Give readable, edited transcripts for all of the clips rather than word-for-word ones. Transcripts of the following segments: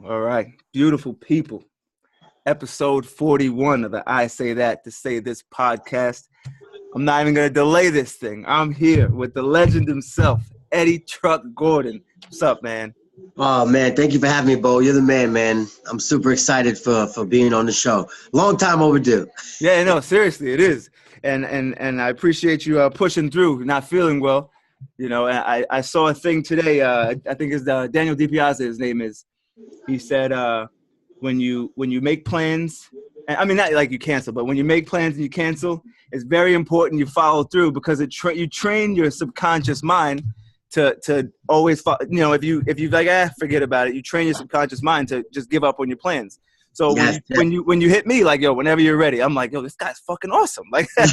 All right, beautiful people. Episode 41 of the I Say That to Say This podcast. I'm not even going to delay this thing. I'm here with the legend himself, Eddie Truck Gordon. What's up, man? Oh man, thank you for having me, Bo. You're the man. I'm super excited for being on the show. Long time overdue. Yeah, no, seriously, it is. And I appreciate you pushing through, not feeling well. You know, and I saw a thing today. I think it's Daniel DiPiazza, his name is. He said, when you make plans, I mean, not like you cancel, but when you make plans and you cancel, it's very important you follow through because you train your subconscious mind to always follow. You know, if you like forget about it, you train your subconscious mind to just give up on your plans. So Yes, when you hit me like, yo, whenever you're ready, I'm like, yo, this guy's fucking awesome. Like, I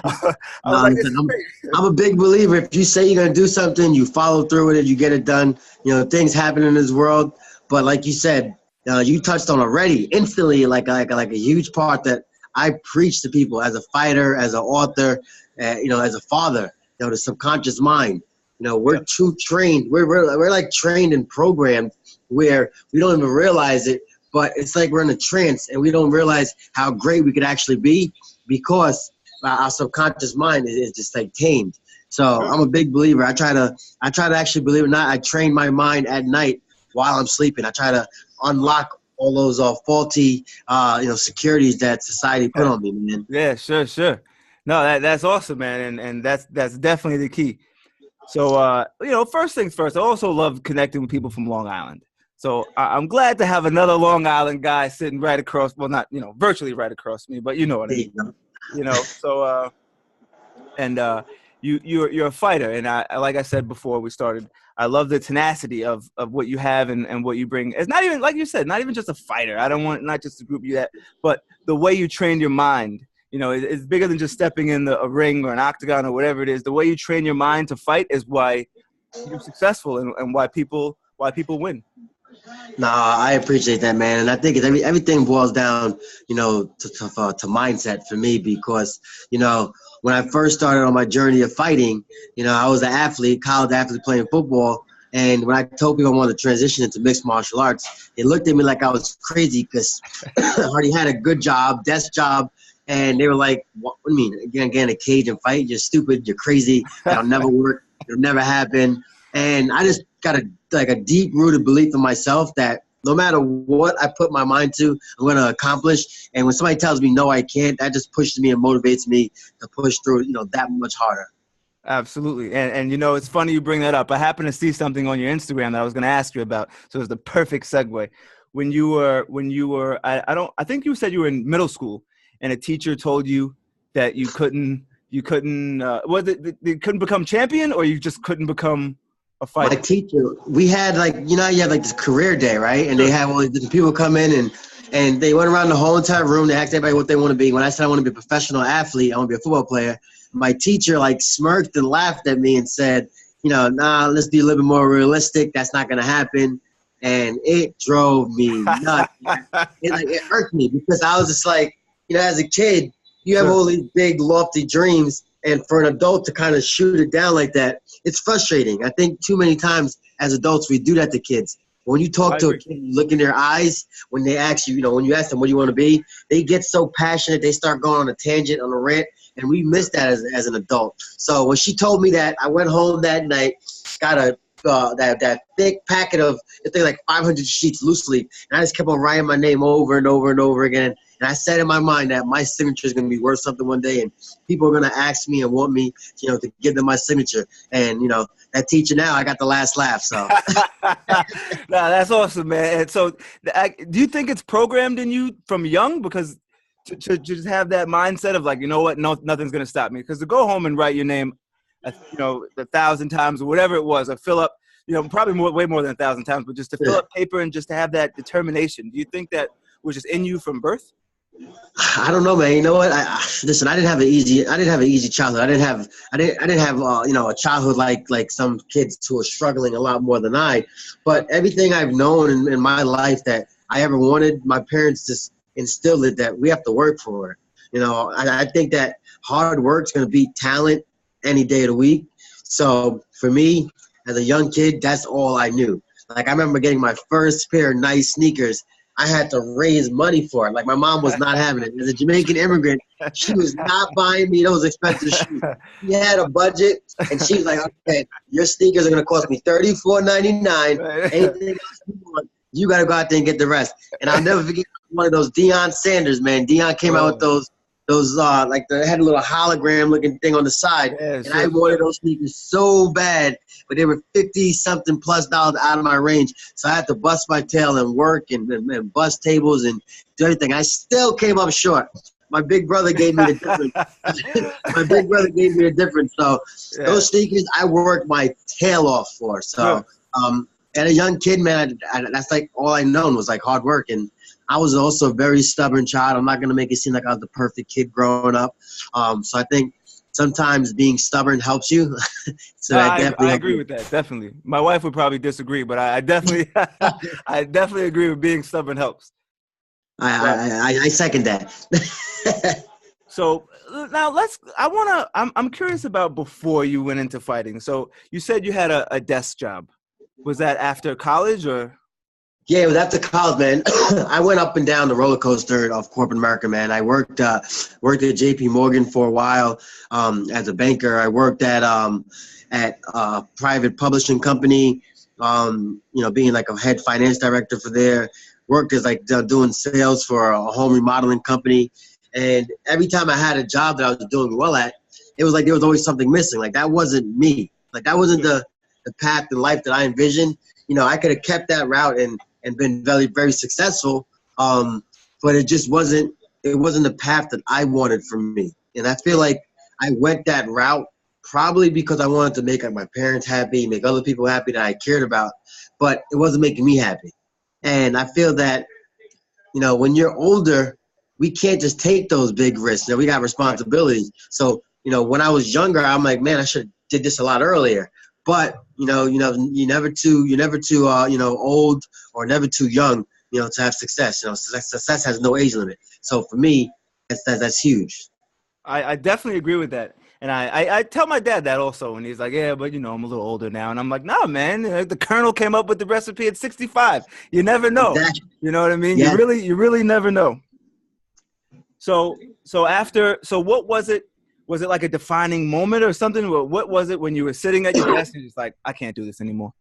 was no, like, listen, I'm a big believer. If you say you're gonna do something, you follow through with it, you get it done. You know, things happen in this world, but like you said, you touched on already instantly, like a huge part that I preach to people as a fighter, as an author, as a father. You know, the subconscious mind. You know, we're too trained. We're like trained and programmed where we don't even realize it. But it's like we're in a trance and we don't realize how great we could actually be because our subconscious mind is just like tamed. So I'm a big believer. I try to actually, believe it or not, I train my mind at night while I'm sleeping. I try to unlock all those faulty, securities that society put on me, man. Yeah, sure. No, that's awesome, man, and that's definitely the key. So, first things first, I also love connecting with people from Long Island. So I'm glad to have another Long Island guy sitting right across, well, not, virtually right across me, but you know what I mean. So, you're a fighter. And I, like I said before we started, I love the tenacity of what you have and what you bring. It's not even, like you said, not even just a fighter. I don't want, not just to group you that, but the way you train your mind. You know, it's bigger than just stepping in a ring or an octagon or whatever it is. The way you train your mind to fight is why you're successful and why people win. No, I appreciate that, man, and I think everything boils down, to mindset for me because, when I first started on my journey of fighting, I was an athlete, college athlete playing football, and when I told people I wanted to transition into mixed martial arts, they looked at me like I was crazy because I already had a good job, desk job, and they were like, "What do you mean? Again, a cage and fight? You're stupid. You're crazy. That'll never work. It'll never happen." And I just got a deep-rooted belief in myself that no matter what I put my mind to, I'm going to accomplish. And when somebody tells me, no, I can't, that just pushes me and motivates me to push through, that much harder. Absolutely. And it's funny you bring that up. I happened to see something on your Instagram that I was going to ask you about. So it's the perfect segue. When you were, I think you said you were in middle school and a teacher told you that you couldn't, you couldn't become champion or you just couldn't become a fighter? My teacher, we had you have this career day, right? And they have all these different people come in and they went around the whole entire room. They asked everybody what they want to be. When I said I want to be a professional athlete, I want to be a football player, my teacher smirked and laughed at me and said, nah, let's be a little bit more realistic. That's not going to happen. And it drove me nuts. It irked me because I was just as a kid, you have all these big lofty dreams. And for an adult to kind of shoot it down like that, it's frustrating. I think too many times as adults, we do that to kids. When you talk to a kid, you look in their eyes, when they ask you, when you ask them, what do you want to be? They get so passionate. They start going on a tangent, on a rant, and we miss that as an adult. So when she told me that, I went home that night, got that thick packet of, I think 500 sheets loose leaf, and I just kept on writing my name over and over and over again. And I said in my mind that my signature is going to be worth something one day, and people are going to ask me and want me, to give them my signature. And, that teacher now, I got the last laugh. So, nah, that's awesome, man. And so, do you think it's programmed in you from young? Because to just have that mindset of what, no, nothing's going to stop me. Because to go home and write your name, 1,000 times or whatever it was, or fill up, probably way more than 1,000 times, but just to fill up paper and just to have that determination. Do you think that was just in you from birth? I don't know, man. You know what? Listen. I didn't have an easy childhood. I didn't have a childhood like some kids who are struggling a lot more than I. But everything I've known in my life that I ever wanted, my parents just instilled it that we have to work for it. I think that hard work's going to beat talent any day of the week. So for me, as a young kid, that's all I knew. Like I remember getting my first pair of nice sneakers. I had to raise money for it. Like my mom was not having it. As a Jamaican immigrant, she was not buying me those expensive shoes. She had a budget, and she was like, "Okay, your sneakers are gonna cost me $34.99. Anything else you want, you gotta go out there and get the rest." And I'll never forget one of those Deion Sanders, man. Deion came out with those like they had a little hologram looking thing on the side, and I wanted those sneakers so bad, but they were $50-something plus out of my range, so I had to bust my tail and work and bust tables and do everything. I still came up short. My big brother gave me the difference. So those sneakers I worked my tail off for. So and a young kid, man, that's like all I known was like hard work. And I was also a very stubborn child. I'm not going to make it seem like I was the perfect kid growing up. So I think sometimes being stubborn helps you. So I agree with that. Definitely. My wife would probably disagree, but I definitely, I definitely agree with being stubborn helps. I second that. So now I'm curious about before you went into fighting. So you said you had a desk job. Was that after college or? Yeah, it was after college, man. I went up and down the roller coaster of corporate America, man. I worked at JP Morgan for a while as a banker. I worked at a private publishing company, being like a head finance director for there. Worked as like doing sales for a home remodeling company. And every time I had a job that I was doing well at, it was like there was always something missing. Like that wasn't me. Like that wasn't the path in life that I envisioned. I could have kept that route and been very, very successful. But it just wasn't the path that I wanted for me. And I feel like I went that route probably because I wanted to make like my parents happy, make other people happy that I cared about, but it wasn't making me happy. And I feel that, when you're older, we can't just take those big risks. We got responsibilities. So, when I was younger, I'm like, man, I should have did this a lot earlier. But, you're never too old or never too young, to have success. Success has no age limit. So for me, that's huge. I definitely agree with that. And I tell my dad that also, and he's like, yeah, but I'm a little older now. And I'm like, no, man, the Colonel came up with the recipe at 65. You never know. Exactly. You know what I mean? Yeah. You really never know. So what was it? Was it like a defining moment or something? What was it when you were sitting at your desk and you're just like, I can't do this anymore?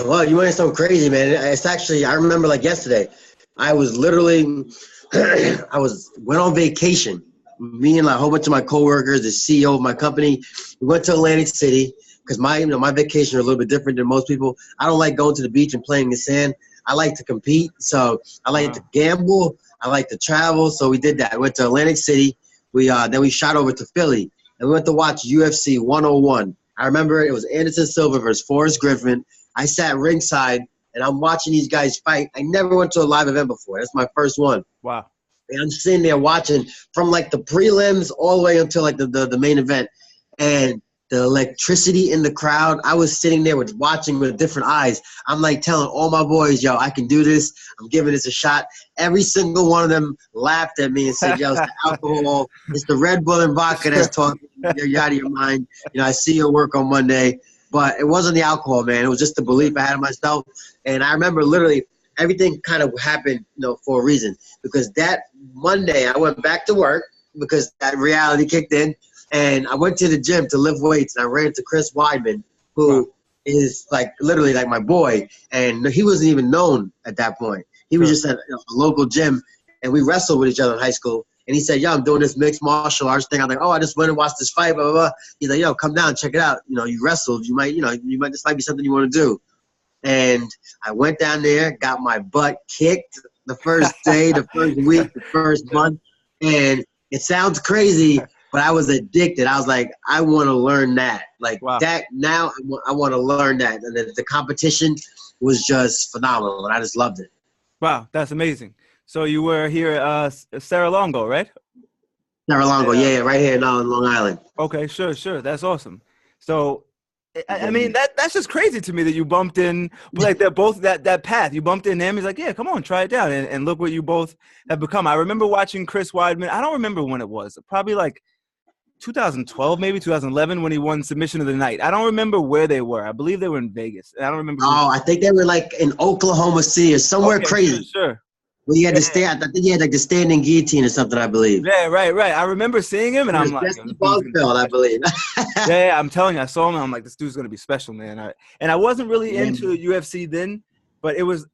Well, you want to something crazy, man. It's actually, I remember like yesterday, I was literally, went on vacation. Me and a whole bunch of my coworkers, the CEO of my company, we went to Atlantic City because my vacations are a little bit different than most people. I don't like going to the beach and playing in the sand. I like to compete. So I like to gamble. I like to travel. So we did that. I went to Atlantic City. Then we shot over to Philly and we went to watch UFC 101. I remember it was Anderson Silva versus Forrest Griffin. I sat ringside and I'm watching these guys fight. I never went to a live event before. That's my first one. Wow. And I'm sitting there watching from like the prelims all the way until like the main event. And the electricity in the crowd, I was sitting there watching with different eyes. I'm like telling all my boys, yo, I can do this. I'm giving this a shot. Every single one of them laughed at me and said, yo, it's the alcohol. It's the Red Bull and vodka that's talking. You're out of your mind. I see your work on Monday. But it wasn't the alcohol, man. It was just the belief I had in myself. And I remember literally everything kind of happened, for a reason. Because that Monday I went back to work because that reality kicked in. And I went to the gym to lift weights, and I ran into Chris Weidman, who is like literally like my boy. And he wasn't even known at that point. He was just at a local gym, and we wrestled with each other in high school. And he said, yo, I'm doing this mixed martial arts thing. I'm like, oh, I just went and watched this fight, blah, blah, blah. He's like, yo, come down, check it out. You wrestled. You might, this might be something you want to do. And I went down there, got my butt kicked the first day, the first week, the first month. And it sounds crazy, but I was addicted. I was like, I want to learn that. Like that now, I want to learn that. And the competition was just phenomenal, and I just loved it. Wow, that's amazing. So you were here at Serra-Longo, right? Serra-Longo, yeah, right here now in Long Island. Okay, sure. That's awesome. So, I mean, that's just crazy to me that you bumped in, like they're both that path. You bumped in him. He's like, yeah, come on, try it down. And look what you both have become. I remember watching Chris Weidman. I don't remember when it was. Probably like 2012, maybe 2011, when he won Submission of the Night. I don't remember where they were. I believe they were in Vegas. I don't remember. Oh, I think they were like in Oklahoma City or somewhere crazy. Sure. Where he had to stay. I think he had like the standing guillotine or something, I believe. Yeah, right. I remember seeing him, and I'm like, Jesse Boswell, I believe. yeah, I'm telling you, I saw him, and I'm like, this dude's gonna be special, man. And I wasn't really into UFC then, but it was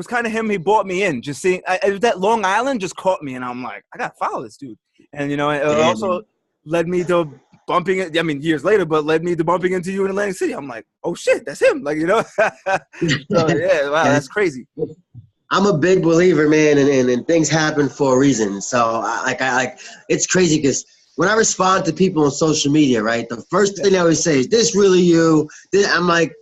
kind of him. He brought me in. Just seeing, that Long Island just caught me, and I'm like, I gotta follow this dude. And it also led me to bumping it. I mean, years later, but led me to bumping into you in Atlantic City. I'm like, oh shit, that's him. Like, so, yeah, wow, that's crazy. I'm a big believer, man, and things happen for a reason. So, it's crazy because when I respond to people on social media, right, the first thing I always say is, "This really you?" I'm like,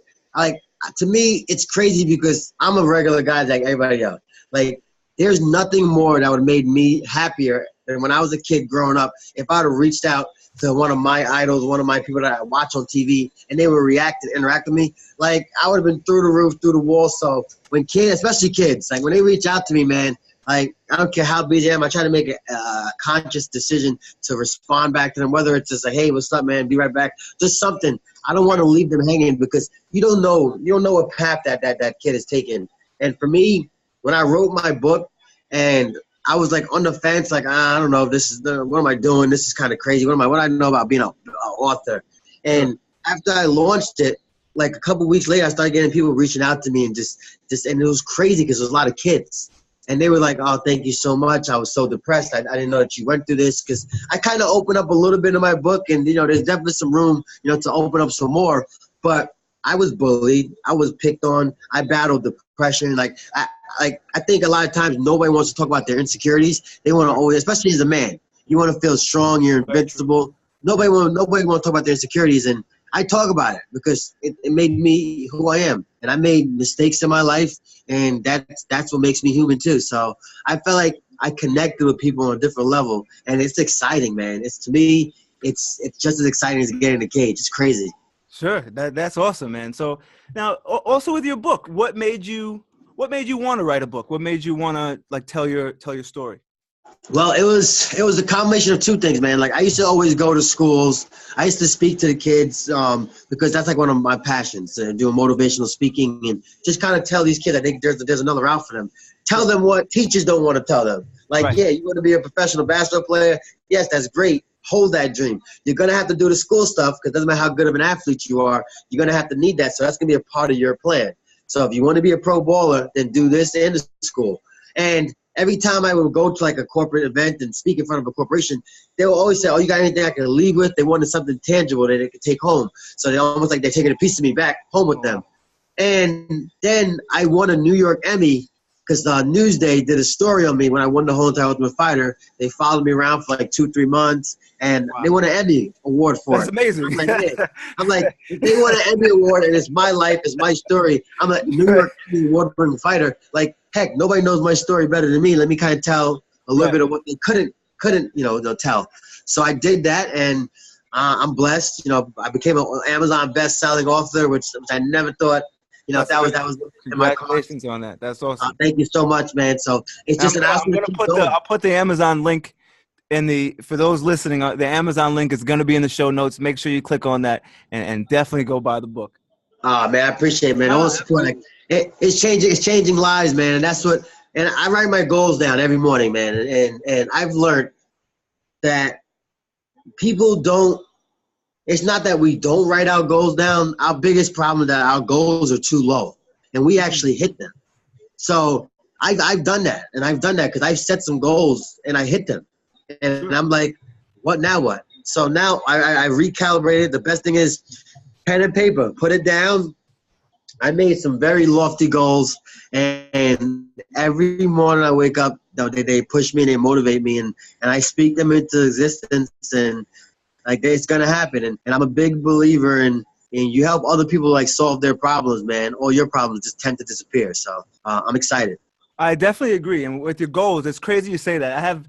to me, it's crazy because I'm a regular guy like everybody else. Like, there's nothing more that would have made me happier than when I was a kid growing up. If I'd have reached out to one of my idols, one of my people that I watch on TV, and they would interact with me, like, I would have been through the roof, through the wall. So when kids, especially kids, like when they reach out to me, man, like, I don't care how busy I am, I try to make a conscious decision to respond back to them, whether it's just like, hey, what's up, man, be right back, just something. I don't want to leave them hanging because you don't know what path that kid is taking. And for me, when I wrote my book and I was like on the fence, like, I don't know, what am I doing? This is kind of crazy. What do I know about being an author? And after I launched it, like a couple weeks later, I started getting people reaching out to me and and it was crazy because there was a lot of kids. And they were like, oh, thank you so much. I was so depressed. I didn't know that you went through this, because I kind of opened up a little bit in my book, and, there's definitely some room, to open up some more. But I was bullied. I was picked on. I battled depression. I think a lot of times nobody wants to talk about their insecurities. They want to always, especially as a man, you want to feel strong. You're invincible. Nobody want to talk about their insecurities, and I talk about it because it made me who I am, and I made mistakes in my life, and that's what makes me human too. So I felt like I connected with people on a different level, and it's exciting, man. To me, it's just as exciting as getting in the cage. It's crazy. Sure, that's awesome, man. So now, also with your book, what made you want to write a book? What made you want to tell your story? Well, it was a combination of two things, man. Like, I used to always go to schools. I used to speak to the kids because that's like one of my passions, doing motivational speaking, and just kind of tell these kids, I think there's another route for them. Tell them what teachers don't want to tell them. Like, right. Yeah, you want to be a professional basketball player? Yes, that's great. Hold that dream. You're going to have to do the school stuff because it doesn't matter how good of an athlete you are. You're going to have to need that. So that's going to be a part of your plan. So if you want to be a pro baller, then do this in the school. And every time I would go to like a corporate event and speak in front of a corporation, they will always say, oh, you got anything I can leave with? They wanted something tangible that they could take home. So they almost like they're taking a piece of me back home with them. And then I won a New York Emmy because Newsday did a story on me when I won the whole entire Ultimate Fighter. They followed me around for like 2-3 months, and they won an Emmy award for That's it. Amazing. I'm like, if they won an Emmy award and it's my life, it's my story, I'm a New York Emmy award-winning fighter. Like, heck, nobody knows my story better than me. Let me kind of tell a little bit of what they couldn't they'll tell. So I did that, and I'm blessed. I became an Amazon best-selling author, which I never thought. That was congratulations on that. That's awesome. Thank you so much, man. So it's just I'll put the Amazon link for those listening. The Amazon link is going to be in the show notes. Make sure you click on that and definitely go buy the book. Man, I appreciate it, man. All support. It's changing lives, man. And that's what. And I write my goals down every morning, man. And I've learned that people don't. It's not that we don't write our goals down. Our biggest problem is that our goals are too low, and we actually hit them. So I've done that, and I've done that because I've set some goals and I hit them, and I'm like, what now? What? So now I recalibrated. The best thing is pen and paper. Put it down. I made some very lofty goals, and every morning I wake up, they push me and they motivate me, and I speak them into existence, and like, it's gonna happen, and I'm a big believer in you help other people solve their problems, man. All your problems just tend to disappear. So I'm excited. I definitely agree, and with your goals, it's crazy you say that. I have,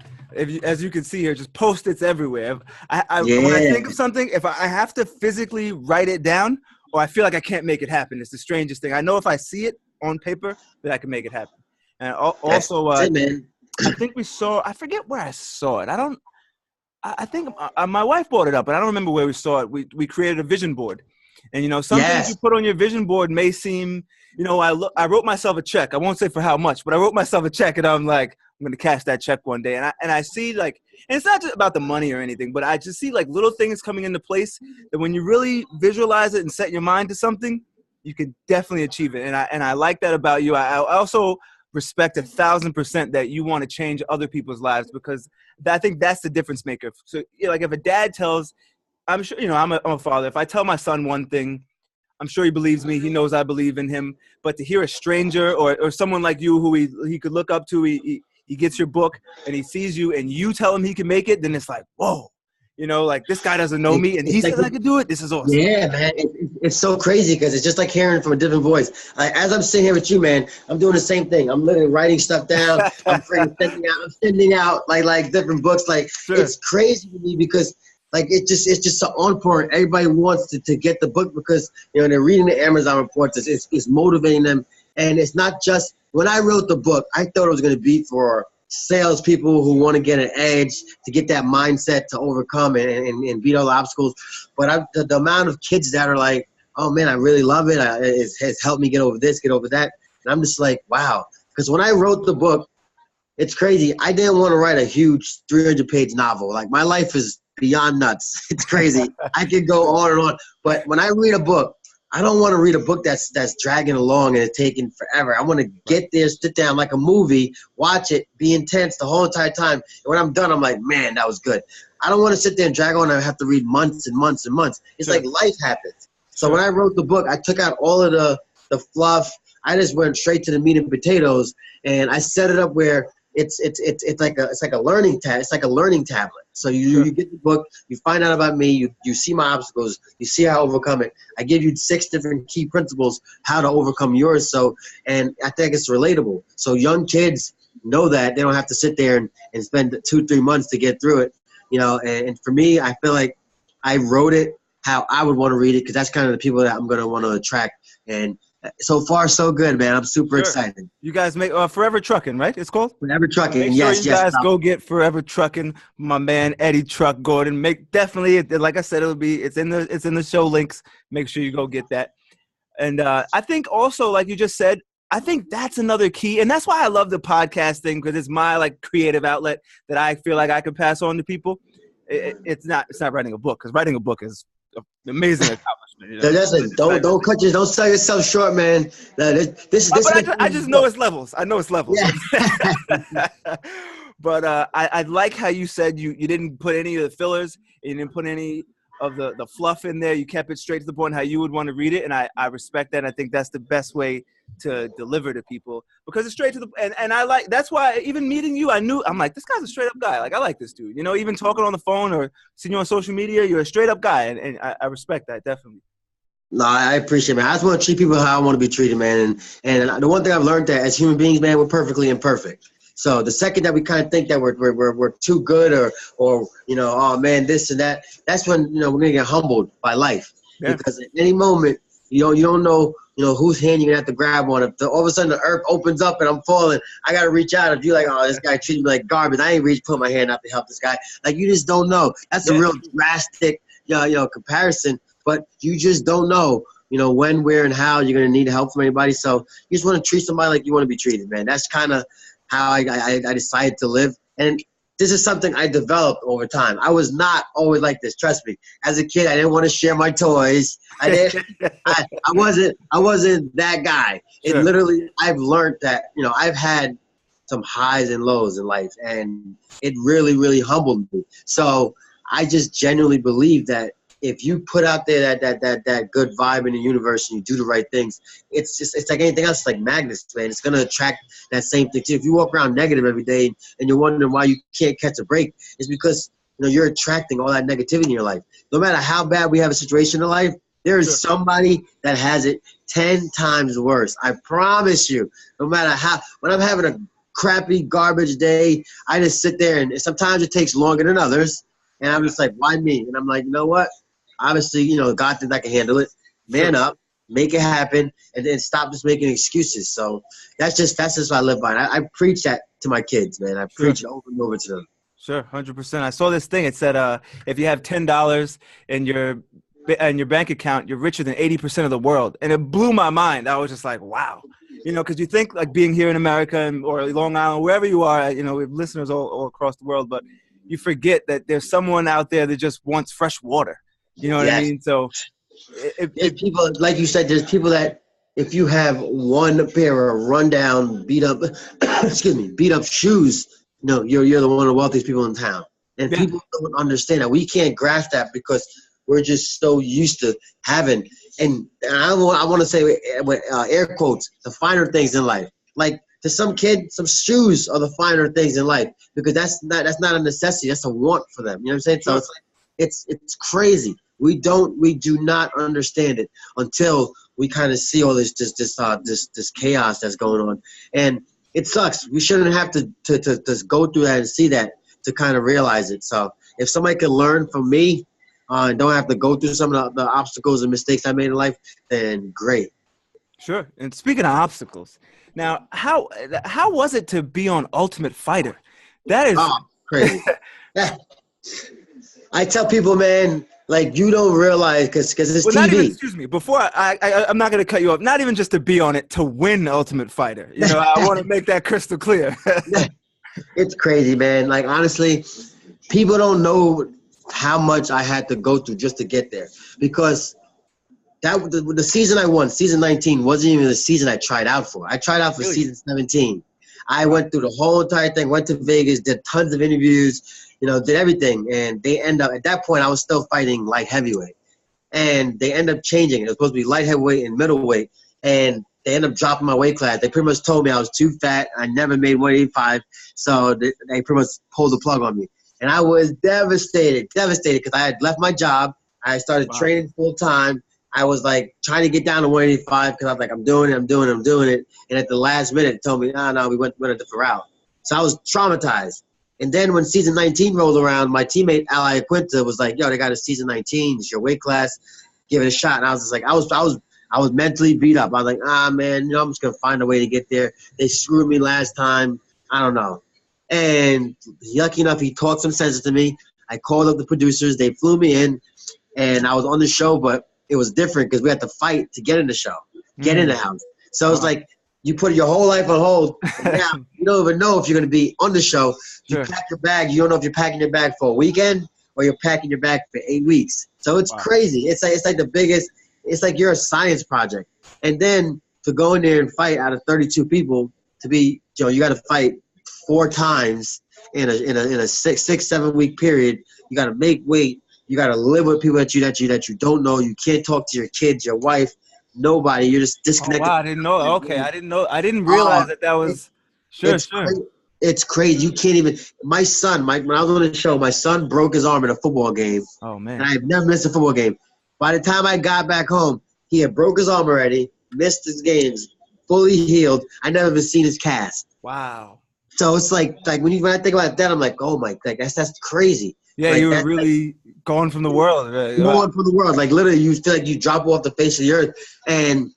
as you can see here, just Post-its everywhere. When I think of something, if I have to physically write it down, or I feel like I can't make it happen, it's the strangest thing. I know if I see it on paper, that I can make it happen. And also, That's it, man. I think I forget where I saw it. I think my wife brought it up, but I don't remember where we saw it. We created a vision board. And, you know, some things you put on your vision board may seem, you know, I wrote myself a check. I won't say for how much, but I wrote myself a check, and I'm like, I'm going to cash that check one day. And I see, like, and it's not just about the money or anything, but I just see, like, little things coming into place that when you really visualize it and set your mind to something, you can definitely achieve it. And I like that about you. I also respect 1,000% that you want to change other people's lives, because I think that's the difference maker. So, you know, like, if a dad tells, I'm sure, you know, I'm a father. If I tell my son one thing, I'm sure he believes me. He knows I believe in him. But to hear a stranger or someone like you who he could look up to, he gets your book and he sees you and you tell him he can make it, then it's like, whoa. You know, like, this guy doesn't know me and he says I can do it. This is awesome. Yeah, man. It's so crazy because it's just like hearing from a different voice. As I'm sitting here with you, man, I'm doing the same thing. I'm literally writing stuff down. I'm sending out like different books. Like, sure. It's crazy to me because, like, it's just so on point. Everybody wants to get the book because, you know, they're reading the Amazon reports. It's motivating them. And it's not just, when I wrote the book, I thought it was going to be for salespeople who want to get an edge, to get that mindset to overcome and beat all the obstacles. But the amount of kids that are like, oh, man, I really love it. It has helped me get over this, get over that. And I'm just like, wow. Because when I wrote the book, it's crazy. I didn't want to write a huge 300-page novel. Like, my life is beyond nuts. It's crazy. I could go on and on. But when I read a book, I don't want to read a book that's dragging along and it's taking forever. I want to get there, sit down like a movie, watch it, be intense the whole entire time. And when I'm done, I'm like, man, that was good. I don't want to sit there and drag on and have to read months and months and months. It's like life happens. So when I wrote the book, I took out all of the fluff. I just went straight to the meat and potatoes, and I set it up where it's like a learning tab. It's like a learning tablet. So you get the book, you find out about me, you see my obstacles, you see how I overcome it. I give you 6 different key principles how to overcome yours. So, and I think it's relatable. So young kids know that they don't have to sit there and spend 2-3 months to get through it. You know, and for me, I feel like I wrote it how I would want to read it, because that's kind of the people that I'm going to want to attract. And so far, so good, man. I'm super excited. You guys make Forever Trucking, right? It's called Forever Trucking. Make sure you guys go get Forever Trucking. My man Eddie Truck Gordon. Definitely, like I said, it's in the show links. Make sure you go get that. And I think also, like you just said, I think that's another key, and that's why I love the podcast thing, because it's my, like, creative outlet that I feel like I could pass on to people. It's not writing a book, because writing a book is an amazing accomplishment. You know? Don't sell yourself short, man. I just know it's levels. I know it's levels. Yeah. But I like how you said you didn't put any of the fillers, you didn't put any of the fluff in there. You kept it straight to the point how you would want to read it, and I respect that. I think that's the best way to deliver to people, because it's straight to the and I like, that's why even meeting you, I'm like, this guy's a straight up guy. Like, I like this dude. You know, even talking on the phone or seeing you on social media, you're a straight up guy, and I respect that, definitely. No, I appreciate it, man. I just want to treat people how I want to be treated, man. And the one thing I've learned, that as human beings, man, we're perfectly imperfect. So the second that we kind of think that we're too good or you know, oh man, this and that, that's when, you know, we're gonna get humbled by life. Yeah. Because at any moment, you don't know, you know, whose hand you're gonna have to grab on. If all of a sudden the earth opens up and I'm falling, I gotta reach out. If you're like, oh, this guy treated me like garbage, I ain't put my hand out to help this guy. Like, you just don't know. That's a real drastic, comparison. But you just don't know, you know, when, where, and how you're gonna need help from anybody. So you just want to treat somebody like you want to be treated, man. That's kind of how I decided to live. And this is something I developed over time. I was not always like this. Trust me. As a kid, I didn't want to share my toys. I wasn't that guy. It literally, I've learned that, you know, I've had some highs and lows in life, and it really, really humbled me. So I just genuinely believe that if you put out there that good vibe in the universe and you do the right things, it's like anything else. It's like magnets, man. It's gonna attract that same thing too. If you walk around negative every day and you're wondering why you can't catch a break, it's because, you know, you're attracting all that negativity in your life. No matter how bad we have a situation in life, there is somebody that has it 10 times worse. I promise you. No matter how, when I'm having a crappy garbage day, I just sit there, and sometimes it takes longer than others, and I'm just like, why me? And I'm like, you know what? Obviously, you know, God thinks I can handle it. Man up, make it happen, and then stop just making excuses. So that's just what I live by. I preach that to my kids, man. I preach it over and over to them. Sure, 100%. I saw this thing. It said, if you have $10 in your bank account, you're richer than 80% of the world, and it blew my mind. I was just like, wow, because you think like being here in America or Long Island, wherever you are, we have listeners all across the world, but you forget that there's someone out there that just wants fresh water. You know what I Yes. mean? So, There's people, like you said, there's people that if you have one pair of rundown, beat up, beat up shoes, you're the one of the wealthiest people in town. And yeah, people don't understand that. We can't grasp that because we're just so used to having. And I want to say with air quotes, the finer things in life. Like to some kid, some shoes are the finer things in life because that's not a necessity. That's a want for them. You know what I'm saying? sure. So it's crazy. We do not understand it until we kind of see all this chaos that's going on, and it sucks. We shouldn't have to go through that and see that to kind of realize it. So if somebody can learn from me, and don't have to go through some of the obstacles and mistakes I made in life, then great. Sure. And speaking of obstacles, now how was it to be on Ultimate Fighter? That is crazy. I tell people, man, like you don't realize because it's TV. Excuse me, before I'm not going to cut you off. Not even just to be on it, to win Ultimate Fighter. I want to make that crystal clear. It's crazy, man. Like honestly, people don't know how much I had to go through just to get there because the season I won, season 19, wasn't even the season I tried out for. I tried out for season 17. I went through the whole entire thing, went to Vegas, did tons of interviews, did everything. And they end up, at that point, I was still fighting light heavyweight. And they end up changing. It was supposed to be light heavyweight and middleweight. And they end up dropping my weight class. They pretty much told me I was too fat. I never made 185. So they pretty much pulled the plug on me. And I was devastated because I had left my job. I started training full time. I was like trying to get down to 185 because I was like, I'm doing it. And at the last minute, it told me, no, we went a different route. So I was traumatized. And then when season 19 rolled around, my teammate, Ali Quinta, was like, yo, they got a season 19. It's your weight class. Give it a shot. And I was just like, I was mentally beat up. I was like, man, I'm just going to find a way to get there. They screwed me last time. I don't know. And lucky enough, he talked some sense to me. I called up the producers. They flew me in, and I was on the show, but it was different because we had to fight to get in the show, get in the house. So it's like you put your whole life on hold. And now you don't even know if you're going to be on the show. You pack your bag. You don't know if you're packing your bag for a weekend or you're packing your bag for 8 weeks. So it's crazy. It's like the biggest. It's like you're a science project. And then to go in there and fight out of 32 people, to be, you got to fight 4 times in a 6-7 week period. You got to make weight. You got to live with people that you don't know. You can't talk to your kids, your wife, nobody. You're just disconnected. Oh, wow, I didn't know. Okay, I didn't know. I didn't realize that was sure. It's crazy. You can't even. My son, when I was on the show, my son broke his arm in a football game. Oh man! And I've never missed a football game. By the time I got back home, he had broke his arm already, missed his games, fully healed. I never even seen his cast. Wow. So it's like when I think about that, I'm like, oh my, like that's crazy. Yeah, like, you were really gone from the world. Gone from the world. Like literally, you feel like you drop off the face of the earth, and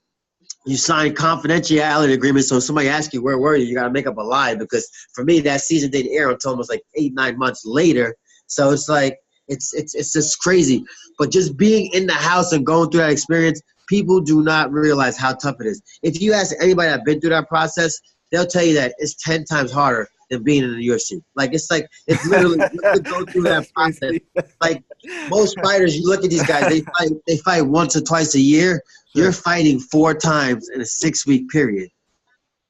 you sign confidentiality agreements. So if somebody asks you where were you, you got to make up a lie because for me that season didn't air until almost like 8-9 months later. So it's like it's just crazy. But just being in the house and going through that experience, people do not realize how tough it is. If you ask anybody that's been through that process, they'll tell you that it's 10 times harder than being in the UFC. Like it's literally to go through that process. Like most fighters, you look at these guys, they fight once or twice a year. Sure. You're fighting 4 times in a 6-week period.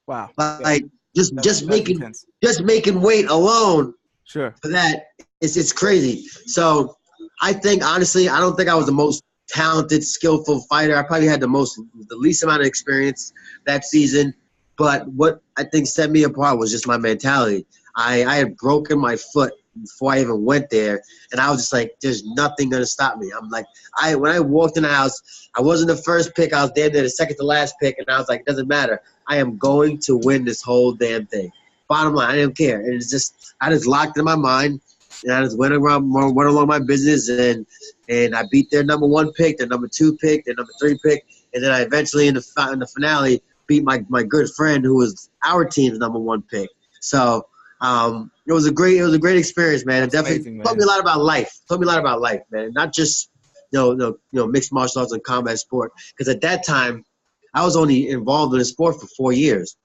Wow. Like just making weight alone. Sure. For that, it's crazy. So I think honestly, I don't think I was the most talented, skillful fighter. I probably had the least amount of experience that season. But what I think set me apart was just my mentality. I had broken my foot before I even went there, and I was just like, there's nothing going to stop me. I'm like, when I walked in the house, I wasn't the first pick. I was damn near the second to last pick, and I was like, it doesn't matter. I am going to win this whole damn thing. Bottom line, I didn't care. And I just locked it in my mind, and I just went along my business, and I beat their number 1 pick, their number 2 pick, their number 3 pick, and then I eventually in the finale beat my good friend who was our team's number 1 pick. So It was a great experience, man. It definitely amazing, taught me a lot about life. Taught me a lot about life, man. Not just mixed martial arts and combat sport. Because at that time, I was only involved in the sport for 4 years.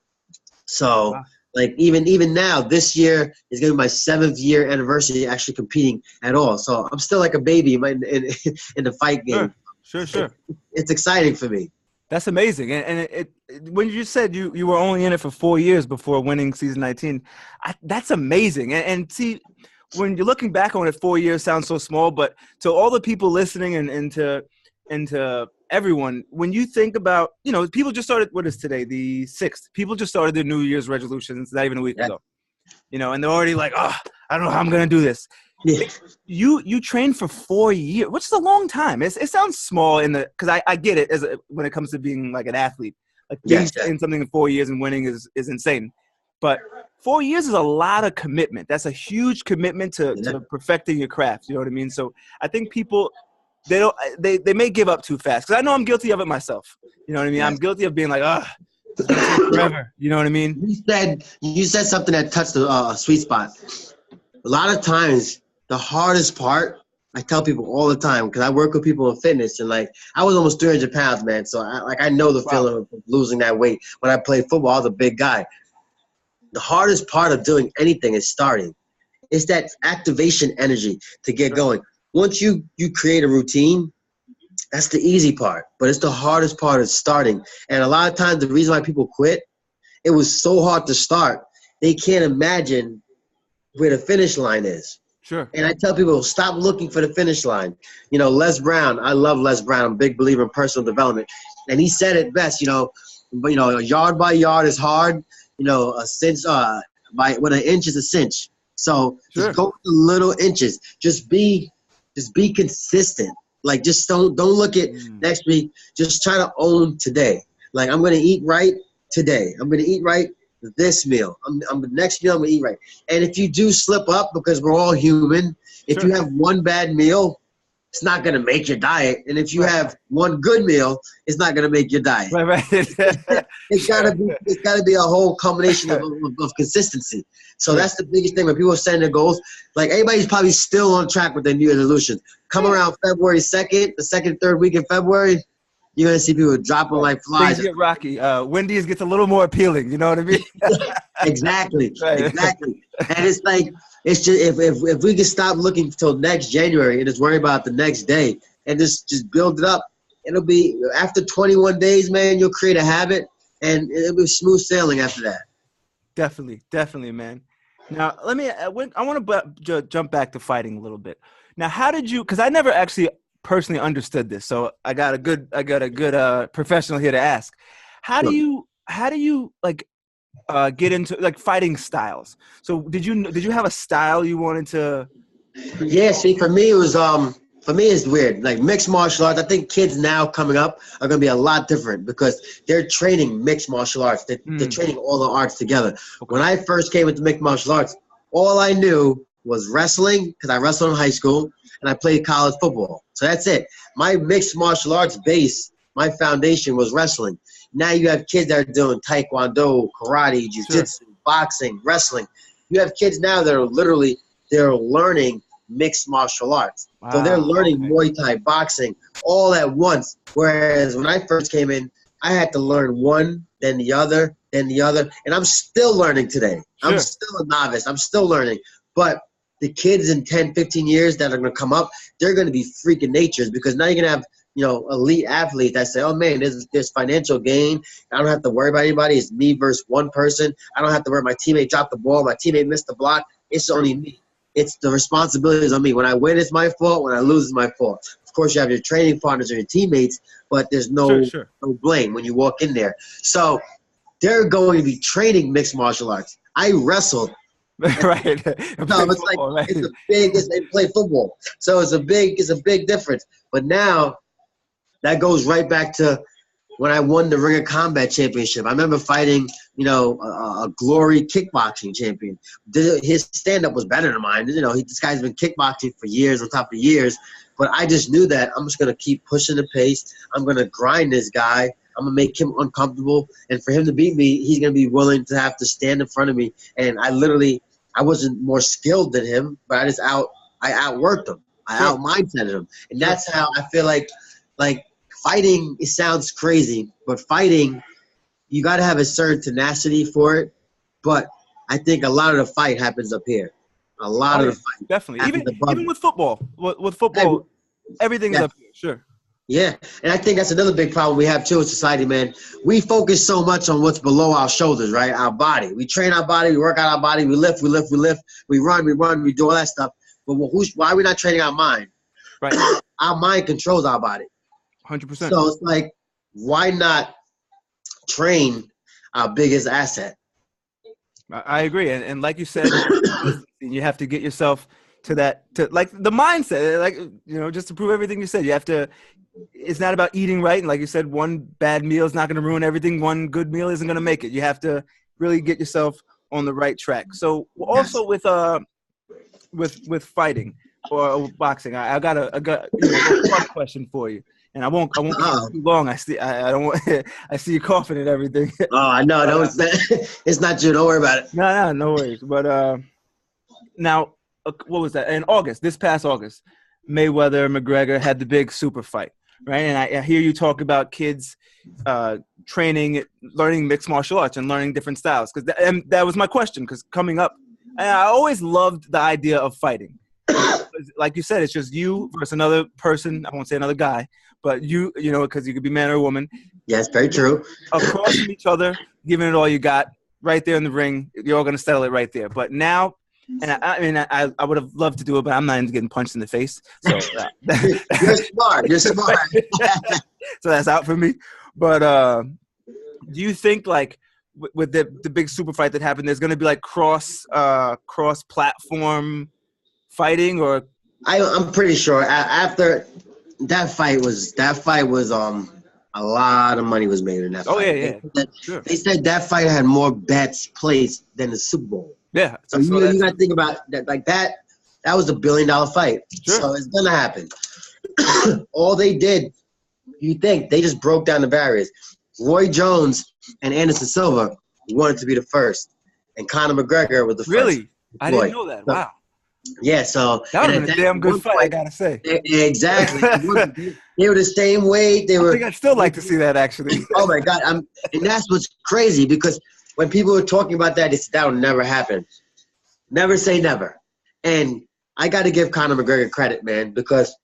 So Wow. like even now, this year is gonna be my 7th year anniversary actually competing at all. So I'm still like a baby in in the fight game. Sure. It's exciting for me. That's amazing. And when you said you were only in it for 4 years before winning season 19, that's amazing. And see, when you're looking back on it, 4 years sounds so small, but to all the people listening and to everyone, when you think about, people just started, what is today, the 6th? People just started their New Year's resolutions not even a week ago, and they're already like, oh, I don't know how I'm going to do this. Yeah. You trained for 4 years, which is a long time. It sounds small because I get it when it comes to being like an athlete. Like being in something in 4 years and winning is insane. But 4 years is a lot of commitment. That's a huge commitment to perfecting your craft. You know what I mean? So I think people they may give up too fast, because I know I'm guilty of it myself. You know what I mean? I'm guilty of being like, it's gonna take forever. You know what I mean? You said something that touched the sweet spot. A lot of times, the hardest part, I tell people all the time, because I work with people in fitness, and like I was almost 300 pounds, man. So I know the feeling of losing that weight. When I played football, I was a big guy. The hardest part of doing anything is starting. It's that activation energy to get going. Once you create a routine, that's the easy part. But it's the hardest part is starting. And a lot of times, the reason why people quit, it was so hard to start, they can't imagine where the finish line is. Sure. And I tell people, stop looking for the finish line. Les Brown, I love Les Brown. I'm a big believer in personal development. And he said it best, a yard by yard is hard. A cinch when an inch is a cinch. So just go to little inches. Just be consistent. Like, just don't look at next week. Just try to own today. Like, I'm gonna eat right today. I'm gonna eat right this meal. The next meal I'm gonna eat right. And if you do slip up, because we're all human, if you have one bad meal, it's not gonna make your diet. And if you have one good meal, it's not gonna make your diet. Right. It's gotta be a whole combination of consistency. So that's the biggest thing when people are setting their goals. Like, everybody's probably still on track with their New Year's resolutions. Come around February 2nd, the second, third week in February, you're gonna see people dropping like flies. Things get rocky. Wendy's gets a little more appealing. You know what I mean? Exactly. And it's like, it's just if we can stop looking till next January and just worry about the next day and just build it up, it'll be after 21 days, man. You'll create a habit, and it'll be smooth sailing after that. Definitely, man. Now, I want to jump back to fighting a little bit. Now, how did you? Because I never actually personally understood this, so I got a good professional here to ask. How do you like get into like fighting styles? So did you have a style you wanted to? Yeah, see, for me it was it's weird. Like, mixed martial arts, I think kids now coming up are going to be a lot different because they're training mixed martial arts. They're training all the arts together. Okay. When I first came into mixed martial arts, all I knew was wrestling, because I wrestled in high school, and I played college football. So that's it. My mixed martial arts base, my foundation was wrestling. Now you have kids that are doing taekwondo, karate, jiu-jitsu, boxing, wrestling. You have kids now that are they're learning mixed martial arts. Wow, so they're learning Muay Thai, boxing, all at once. Whereas when I first came in, I had to learn one, then the other, then the other. And I'm still learning today. Sure. I'm still a novice. I'm still learning. But the kids in 10, 15 years that are going to come up, they're going to be freaking natures, because now you're going to have elite athletes that say, oh, man, there's financial gain. I don't have to worry about anybody. It's me versus one person. I don't have to worry my teammate dropped the ball, my teammate missed the block. It's only me. It's the responsibility is on me. When I win, it's my fault. When I lose, it's my fault. Of course, you have your training partners or your teammates, but there's no blame when you walk in there. So they're going to be training mixed martial arts. I wrestled. Right. They play football. So it's a big difference. But now that goes right back to when I won the Ring of Combat Championship. I remember fighting, a Glory kickboxing champion. His stand-up was better than mine. This guy's been kickboxing for years on top of years. But I just knew that I'm just going to keep pushing the pace. I'm going to grind this guy. I'm going to make him uncomfortable. And for him to beat me, he's going to be willing to have to stand in front of me. And I literally I wasn't more skilled than him, but I outworked him. I Sure. out-mindseted him. And that's how I feel like fighting, it sounds crazy, but fighting, you got to have a certain tenacity for it. But I think a lot of the fight happens up here. A lot of the fight. Definitely. happens above. Even with football. With football, everything is up here. Sure. Yeah, and I think that's another big problem we have too in society, man. We focus so much on what's below our shoulders, right? Our body. We train our body, we work out our body, we lift, we run, we do all that stuff. But why are we not training our mind? Right. Our mind controls our body. 100%. So it's like, why not train our biggest asset? I agree. And like you said, you have to get yourself to like the mindset, like, just to prove everything you said. You have to, it's not about eating right. And like you said, one bad meal is not going to ruin everything. One good meal isn't going to make it. You have to really get yourself on the right track. So also with fighting or boxing, I got a fun question for you. And I won't keep it too long. I don't want. I see you coughing and everything. Oh, I know. No, it's not you. Don't worry about it. No worries. But now, what was that? In August, this past August, Mayweather and McGregor had the big super fight, right? And I hear you talk about kids training, learning mixed martial arts and learning different styles. And that was my question. Because coming up, I always loved the idea of fighting. Like you said, it's just you versus another person. I won't say another guy, but because you could be man or woman. Yes, very true. Across from each other, giving it all you got, right there in the ring. You're all going to settle it right there. But now, and I would have loved to do it, but I'm not even getting punched in the face. So You're smart. So that's out for me. But do you think like with the big super fight that happened, there's going to be like cross platform fighting? Or I'm pretty sure after that fight was a lot of money was made in that fight. Oh yeah. Sure. They said that fight had more bets placed than the Super Bowl. Yeah. So you got to think about that. Like that was $1 billion fight. Sure. So it's gonna happen. All they did, you think they just broke down the barriers. Roy Jones and Anderson Silva wanted to be the first, and Conor McGregor was the first. Really? I didn't know that. Wow. Yeah, so that would have been a damn good fight, I gotta say. Exactly. They were the same weight. I think I'd still like to see that, actually. Oh my God! And that's what's crazy, because when people were talking about that, they said that will never happen. Never say never. And I got to give Conor McGregor credit, man, because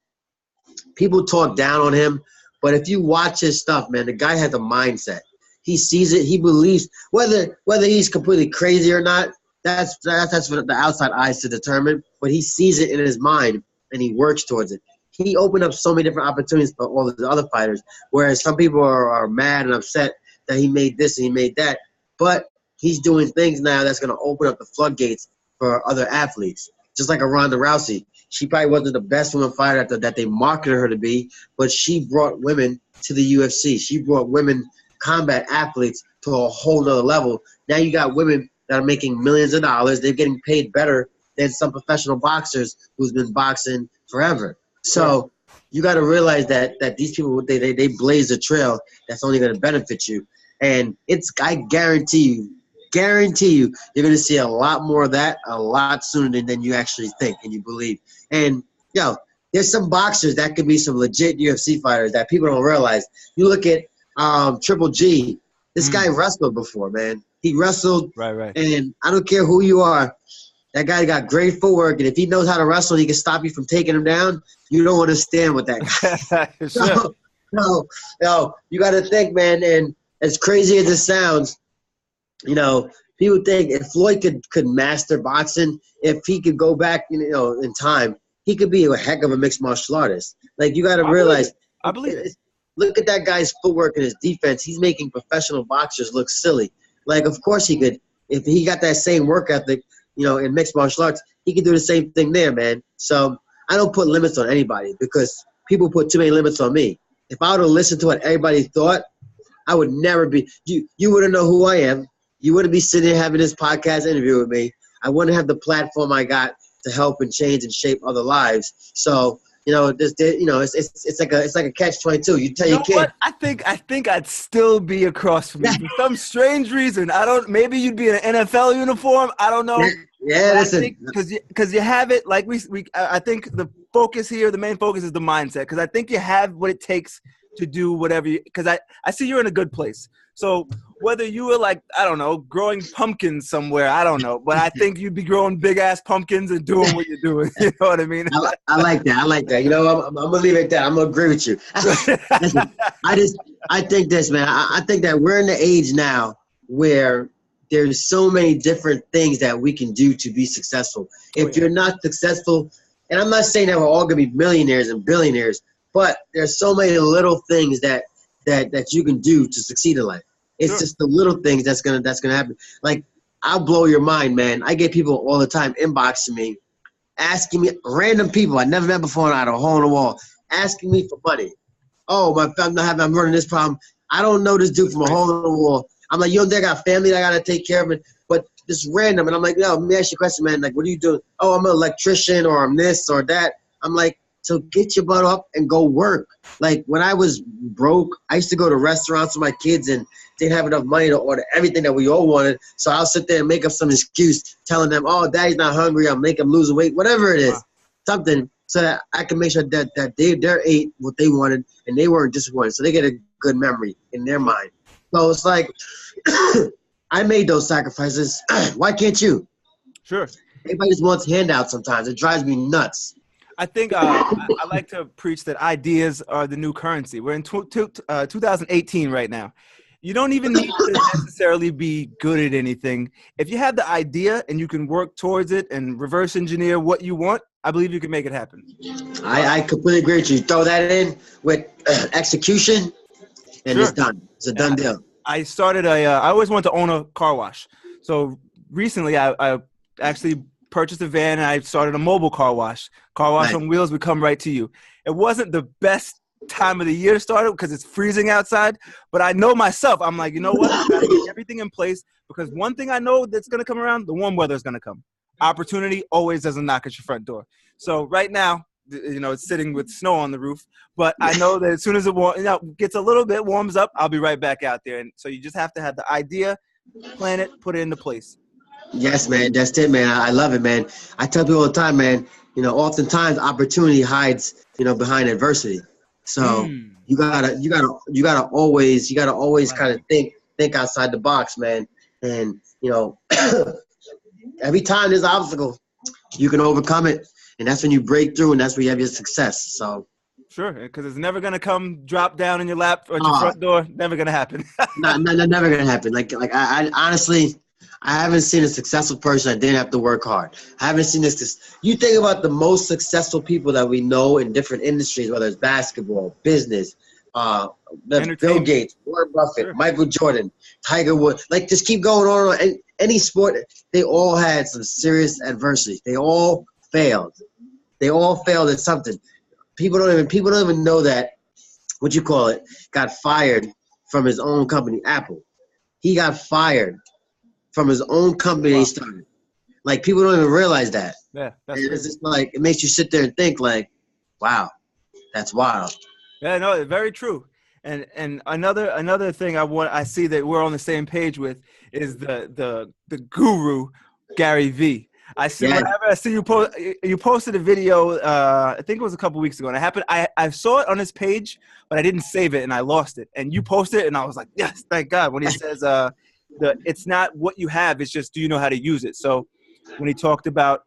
people talk down on him, but if you watch his stuff, man, the guy has a mindset. He sees it. He believes, whether he's completely crazy or not. That's for the outside eyes to determine, but he sees it in his mind and he works towards it. He opened up so many different opportunities for all the other fighters, whereas some people are mad and upset that he made this and he made that, but he's doing things now that's going to open up the floodgates for other athletes, just like a Ronda Rousey. She probably wasn't the best woman fighter that they marketed her to be, but she brought women to the UFC. She brought women combat athletes to a whole nother level. Now you got women that are making millions of dollars. They're getting paid better than some professional boxers who's been boxing forever. So you got to realize that these people, they blaze a trail that's only going to benefit you. And I guarantee you, you're going to see a lot more of that a lot sooner than you actually think and you believe. And, there's some boxers that could be some legit UFC fighters that people don't realize. You look at Triple G. This guy wrestled before, man. He wrestled, right. And I don't care who you are. That guy got great footwork, and if he knows how to wrestle, he can stop you from taking him down. You don't want to stand with that guy. Sure. No, you got to think, man. And as crazy as it sounds, people think if Floyd could master boxing, if he could go back, in time, he could be a heck of a mixed martial artist. Like, you got to realize. I believe it. Look at that guy's footwork and his defense. He's making professional boxers look silly. Like, of course he could. If he got that same work ethic, in mixed martial arts, he could do the same thing there, man. So I don't put limits on anybody because people put too many limits on me. If I would have listened to what everybody thought, I would never be – you wouldn't know who I am. You wouldn't be sitting here having this podcast interview with me. I wouldn't have the platform I got to help and change and shape other lives. So – it's like a catch-22. You tell your kid. What? I think I'd still be across from you for some strange reason. Maybe you'd be in an NFL uniform. I don't know. Yeah, But I listen. think because you have it, like I think the focus here, the main focus is the mindset. Because I think you have what it takes to do whatever you. Because I see you're in a good place. So whether you were like, I don't know, growing pumpkins somewhere, I don't know, but I think you'd be growing big ass pumpkins and doing what you're doing. You know what I mean? I like that. I like that. You know, I'm gonna leave it at that. I'm gonna agree with you. Listen, I think this, man. I think that we're in the age now where there's so many different things that we can do to be successful. If you're not successful, and I'm not saying that we're all gonna be millionaires and billionaires, but there's so many little things that you can do to succeed in life. It's just the little things that's gonna happen. Like, I'll blow your mind, man. I get people all the time inboxing me, asking me, random people I never met before out of a hole in the wall, asking me for money. Oh, I'm running this problem. I don't know this dude from a hole in the wall. I'm like, yo, they got family that I gotta take care of it. But it's random, and I'm like, yo, let me ask you a question, man. Like, what are you doing? Oh, I'm an electrician, or I'm this or that. I'm like, so get your butt up and go work. Like, when I was broke, I used to go to restaurants with my kids and didn't have enough money to order everything that we all wanted. So I'll sit there and make up some excuse telling them, oh, daddy's not hungry. I'll make them lose weight, whatever it is, something, so that I can make sure that they ate what they wanted and they weren't disappointed. So they get a good memory in their mind. So it's like, I made those sacrifices. Why can't you? Sure. Everybody just wants handouts sometimes. It drives me nuts. I think I like to preach that ideas are the new currency. We're in 2018 right now. You don't even need to necessarily be good at anything. If you have the idea and you can work towards it and reverse engineer what you want, I believe you can make it happen. I completely agree with you. Throw that in with execution, and it's done. It's a done deal. I started I always wanted to own a car wash. So recently I actually purchased a van and I started a mobile car wash. Car wash on wheels would come right to you. It wasn't the best time of the year to start it because it's freezing outside, but I know myself. I'm like, you know what? I gotta get everything in place, because one thing I know that's gonna come around, the warm weather is gonna come. Opportunity always doesn't knock at your front door. So right now, you know, it's sitting with snow on the roof, but I know that as soon as it gets a little bit, warms up, I'll be right back out there. And so you just have to have the idea, plan it, put it into place. Yes, man. That's it, man. I love it, man. I tell people all the time, man, you know, oftentimes opportunity hides, you know, behind adversity. So you gotta always kind of think outside the box, man. And, you know, every time there's an obstacle, you can overcome it. And that's when you break through, and that's where you have your success. So sure, because it's never gonna come drop down in your lap or at your front door. Never gonna happen. no, never gonna happen. Like I honestly, I haven't seen a successful person that didn't have to work hard. I haven't seen this. You think about the most successful people that we know in different industries, whether it's basketball, business, Bill Gates, Warren Buffett, Michael Jordan, Tiger Woods. Like, just keep going on. And any sport, they all had some serious adversity. They all failed. They all failed at something. People don't even know that, what you call it, got fired from his own company, Apple. He got fired from his own company he started. Like, people don't even realize that. Yeah, that's it's just like, it makes you sit there and think, like, wow, that's wild. Yeah, no, very true. And another thing I see that we're on the same page with is the guru Gary V. I see whenever I see you posted a video, I think it was a couple weeks ago, and I saw it on his page, but I didn't save it and I lost it. And you posted it, and I was like, yes, thank God. When he says it's not what you have, it's just, do you know how to use it? So when he talked about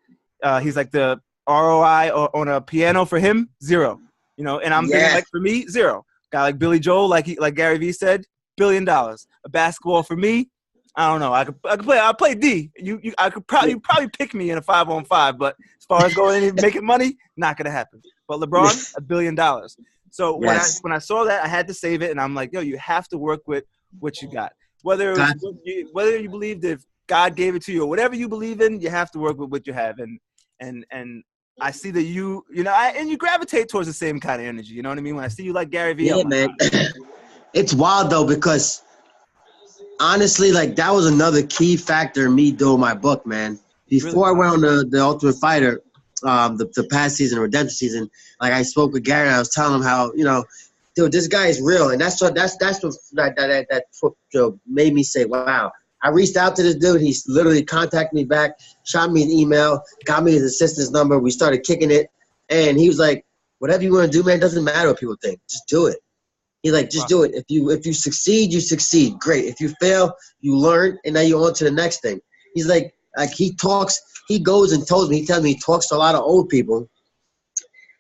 he's like, the ROI on a piano for him, 0. You know, and I'm thinking, like, for me, 0. Guy like Billy Joel, like Gary Vee said, $1 billion. A basketball for me, I don't know. I'll play D. You probably pick me in a 5-on-5, but as far as going and making money, not gonna happen. But LeBron, $1 billion. So when I saw that, I had to save it, and I'm like, yo, you have to work with what you got. Whether you believe that God gave it to you or whatever you believe in, you have to work with what you have. And I see that you gravitate towards the same kind of energy. You know what I mean? When I see you like Gary Vee, man. It's wild though, because honestly, like, that was another key factor in me doing my book, man. Before I went on the Ultimate Fighter, the past season, redemption season, like, I spoke with Gary, and I was telling him how, you know, dude, this guy is real, and that's what made me say, wow, I reached out to this dude. He literally contacted me back, shot me an email, got me his assistant's number. We started kicking it. And he was like, whatever you want to do, man, doesn't matter what people think. Just do it. He's like, just do it. If you succeed, you succeed. Great. If you fail, you learn, and now you're on to the next thing. He's like he goes and tells me he talks to a lot of old people,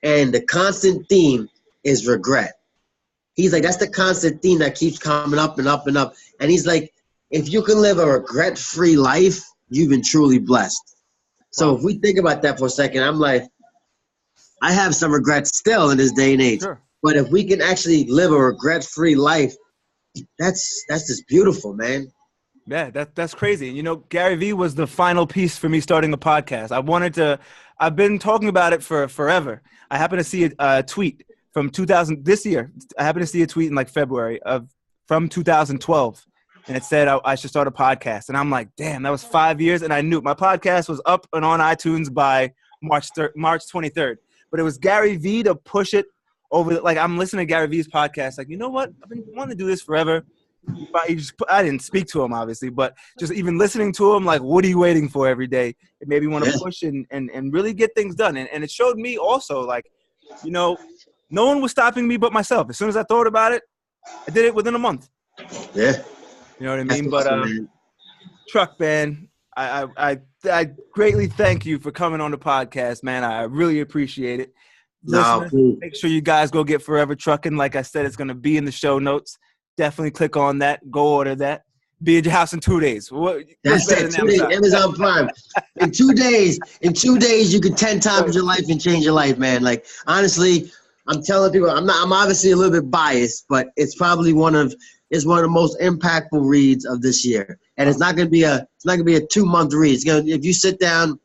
and the constant theme is regret. He's like, that's the constant theme that keeps coming up and up and up. And he's like, if you can live a regret-free life, you've been truly blessed. So if we think about that for a second, I'm like, I have some regrets still in this day and age. Sure. But if we can actually live a regret-free life, that's just beautiful, man. Yeah, that's crazy. You know, Gary Vee was the final piece for me starting a podcast. I've been talking about it for forever. I happened to see a tweet from 2000 this year. I happened to see a tweet in like February from 2012, and it said I should start a podcast. And I'm like, damn, that was 5 years, and I knew my podcast was up and on iTunes by March 23rd. But it was Gary Vee to push it over. Like, I'm listening to Gary Vee's podcast. Like, you know what? I've been wanting to do this forever. But I didn't speak to him, obviously, but just even listening to him, like, what are you waiting for every day? It made me want to push and really get things done. And it showed me also, like, you know, no one was stopping me but myself. As soon as I thought about it, I did it within a month. Yeah. You know what I mean? But Truck, man, I greatly thank you for coming on the podcast, man. I really appreciate it. No, make sure you guys go get Forever Trucking. Like I said, it's going to be in the show notes. Definitely click on that. Go order that. Be at your house in 2 days. That's it. 2 days. Amazon Prime. In 2 days, you can 10 times your life and change your life, man. Like, honestly, I'm telling people, I'm obviously a little bit biased, but it's probably one of the most impactful reads of this year. And it's not gonna be a 2-month read. If you sit down,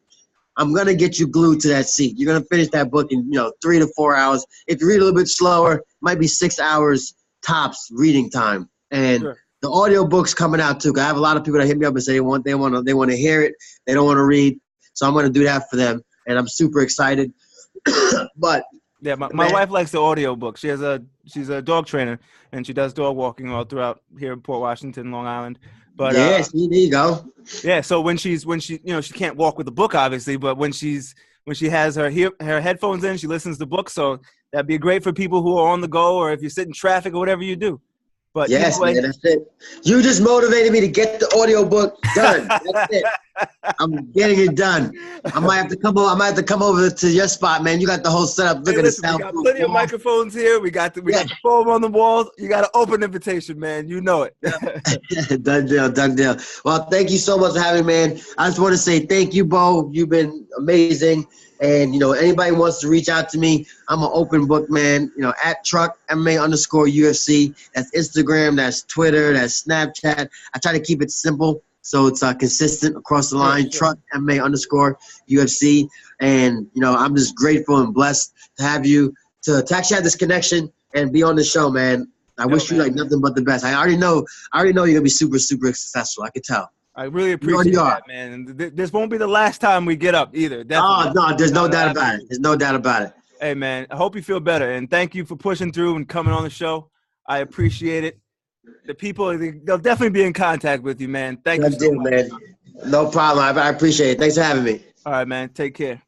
I'm gonna get you glued to that seat. You're gonna finish that book in 3 to 4 hours. If you read a little bit slower, it might be 6 hours tops reading time. And the audiobook's coming out too. 'Cause I have a lot of people that hit me up and say they want to hear it. They don't want to read. So I'm gonna do that for them, and I'm super excited. But yeah, my wife likes the audiobook. She's a dog trainer, and she does dog walking all throughout here in Port Washington, Long Island. But yeah, there you go. Yeah, so when she she can't walk with the book obviously, but when she has her headphones in, she listens to books. So that'd be great for people who are on the go, or if you sit in traffic or whatever you do. But yes, man, that's it. You just motivated me to get the audiobook done. That's it. I'm getting it done. I might have to come over to your spot, man. You got the whole setup. Look at the sound. We got plenty of microphones here. We got the foam on the walls. You got an open invitation, man. You know it. Done deal. Well, thank you so much for having me, man. I just want to say thank you, Bo. You've been amazing. And, anybody wants to reach out to me, I'm an open book, man. At Truck MMA_UFC. That's Instagram, that's Twitter, that's Snapchat. I try to keep it simple so it's consistent across the line. Truck MMA_UFC. And, I'm just grateful and blessed to have you, to actually have this connection and be on the show, man. I wish you nothing but the best. I already know you're going to be super, super successful. I could tell. I really appreciate that, man. And this won't be the last time we get up either. Definitely. Oh, no, there's no doubt about it. There's no doubt about it. Hey, man, I hope you feel better. And thank you for pushing through and coming on the show. I appreciate it. The people, they'll definitely be in contact with you, man. Thank you so much. Man. No problem. I appreciate it. Thanks for having me. All right, man. Take care.